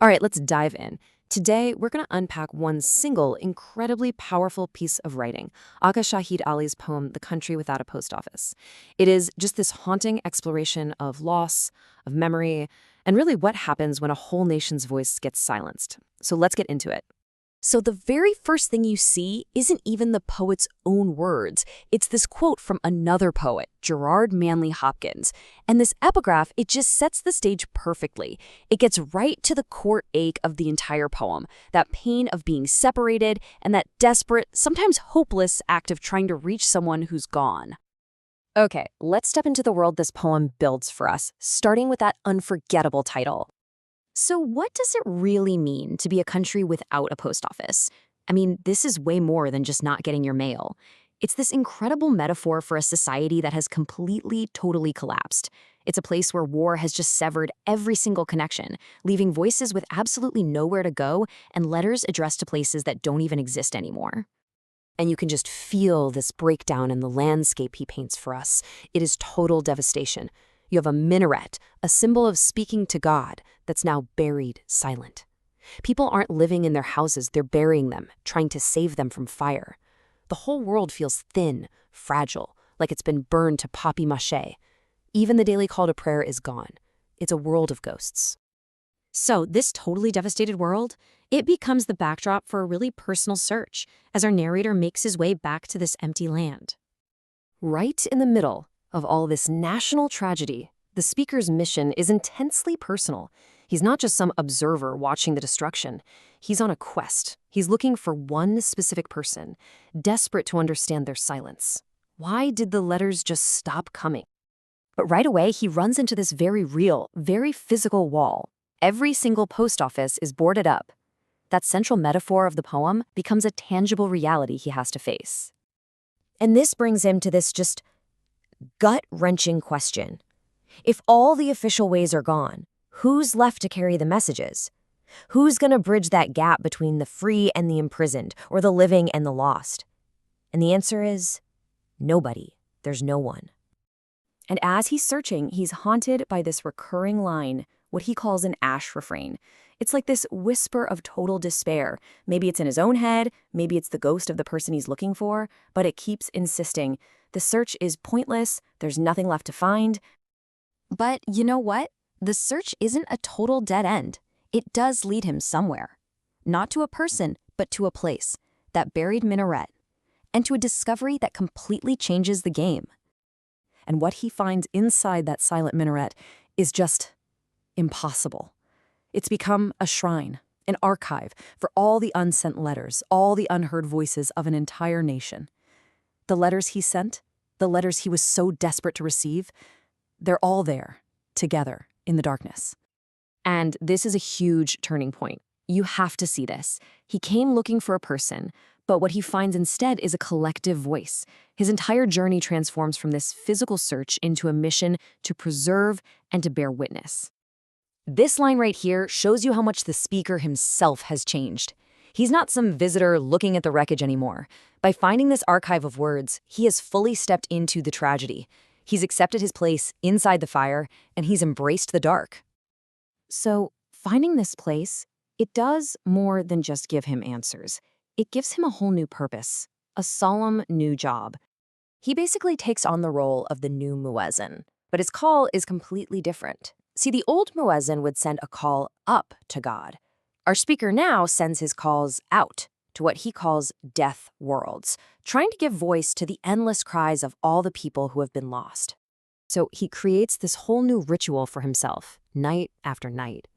All right, let's dive in. Today, we're going to unpack one single, incredibly powerful piece of writing, Aga Shahid Ali's poem, The Country Without a Post Office. It is just this haunting exploration of loss, of memory, and really what happens when a whole nation's voice gets silenced. So let's get into it. So the very first thing you see isn't even the poet's own words. It's this quote from another poet, Gerard Manley Hopkins. And this epigraph, it just sets the stage perfectly. It gets right to the core ache of the entire poem, that pain of being separated and that desperate, sometimes hopeless act of trying to reach someone who's gone. Okay, let's step into the world this poem builds for us, starting with that unforgettable title. So what does it really mean to be a country without a post office? I mean, this is way more than just not getting your mail. It's this incredible metaphor for a society that has completely, totally collapsed. It's a place where war has just severed every single connection, leaving voices with absolutely nowhere to go and letters addressed to places that don't even exist anymore. And you can just feel this breakdown in the landscape he paints for us. It is total devastation. You have a minaret, a symbol of speaking to God, that's now buried, silent. People aren't living in their houses, they're burying them, trying to save them from fire. The whole world feels thin, fragile, like it's been burned to papier-mâché. Even the daily call to prayer is gone. It's a world of ghosts. So this totally devastated world, it becomes the backdrop for a really personal search as our narrator makes his way back to this empty land. Right in the middle of all this national tragedy, the speaker's mission is intensely personal. He's not just some observer watching the destruction. He's on a quest. He's looking for one specific person, desperate to understand their silence. Why did the letters just stop coming? But right away, he runs into this very real, very physical wall. Every single post office is boarded up. That central metaphor of the poem becomes a tangible reality he has to face. And this brings him to this just gut-wrenching question. If all the official ways are gone, who's left to carry the messages? Who's going to bridge that gap between the free and the imprisoned, or the living and the lost? And the answer is nobody. There's no one. And as he's searching, he's haunted by this recurring line, what he calls an ash refrain. It's like this whisper of total despair. Maybe it's in his own head, maybe it's the ghost of the person he's looking for, but it keeps insisting. The search is pointless, there's nothing left to find. But you know what? The search isn't a total dead end. It does lead him somewhere. Not to a person, but to a place, that buried minaret, and to a discovery that completely changes the game. And what he finds inside that silent minaret is just impossible. It's become a shrine, an archive for all the unsent letters, all the unheard voices of an entire nation. The letters he sent, the letters he was so desperate to receive, they're all there, together, in the darkness. And this is a huge turning point. You have to see this. He came looking for a person, but what he finds instead is a collective voice. His entire journey transforms from this physical search into a mission to preserve and to bear witness. This line right here shows you how much the speaker himself has changed. He's not some visitor looking at the wreckage anymore. By finding this archive of words, he has fully stepped into the tragedy. He's accepted his place inside the fire, and he's embraced the dark. So, finding this place, it does more than just give him answers. It gives him a whole new purpose, a solemn new job. He basically takes on the role of the new muezzin, but his call is completely different. See, the old muezzin would send a call up to God. Our speaker now sends his calls out to what he calls death worlds, trying to give voice to the endless cries of all the people who have been lost. So he creates this whole new ritual for himself, night after night.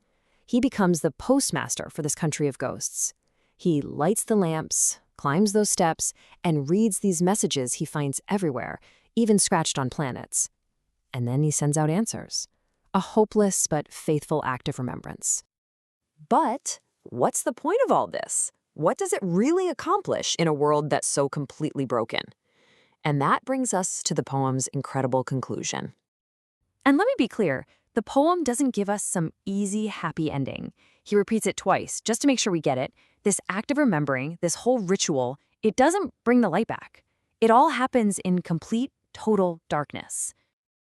He becomes the postmaster for this country of ghosts. He lights the lamps, climbs those steps, and reads these messages he finds everywhere, even scratched on planets. And then he sends out answers. A hopeless but faithful act of remembrance. But what's the point of all this? What does it really accomplish in a world that's so completely broken? And that brings us to the poem's incredible conclusion. And let me be clear, the poem doesn't give us some easy, happy ending. He repeats it twice, just to make sure we get it. This act of remembering, this whole ritual, it doesn't bring the light back. It all happens in complete, total darkness.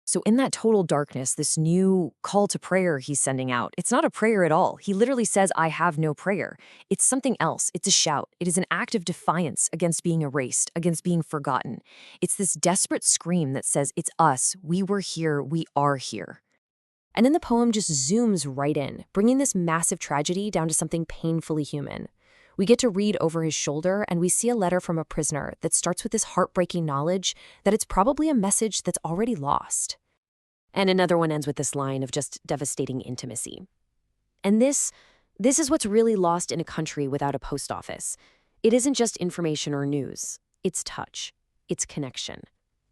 So in that total darkness, this new call to prayer he's sending out, it's not a prayer at all. He literally says, I have no prayer. It's something else. It's a shout. It is an act of defiance against being erased, against being forgotten. It's this desperate scream that says, it's us. We were here. We are here. And then the poem just zooms right in, bringing this massive tragedy down to something painfully human. We get to read over his shoulder, and we see a letter from a prisoner that starts with this heartbreaking knowledge that it's probably a message that's already lost. And another one ends with this line of just devastating intimacy. And this is what's really lost in a country without a post office. It isn't just information or news. It's touch. It's connection.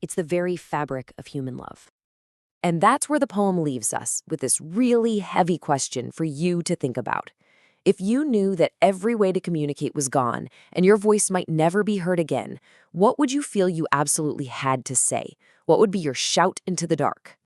It's the very fabric of human love. And that's where the poem leaves us, with this really heavy question for you to think about. If you knew that every way to communicate was gone and your voice might never be heard again, what would you feel you absolutely had to say? What would be your shout into the dark?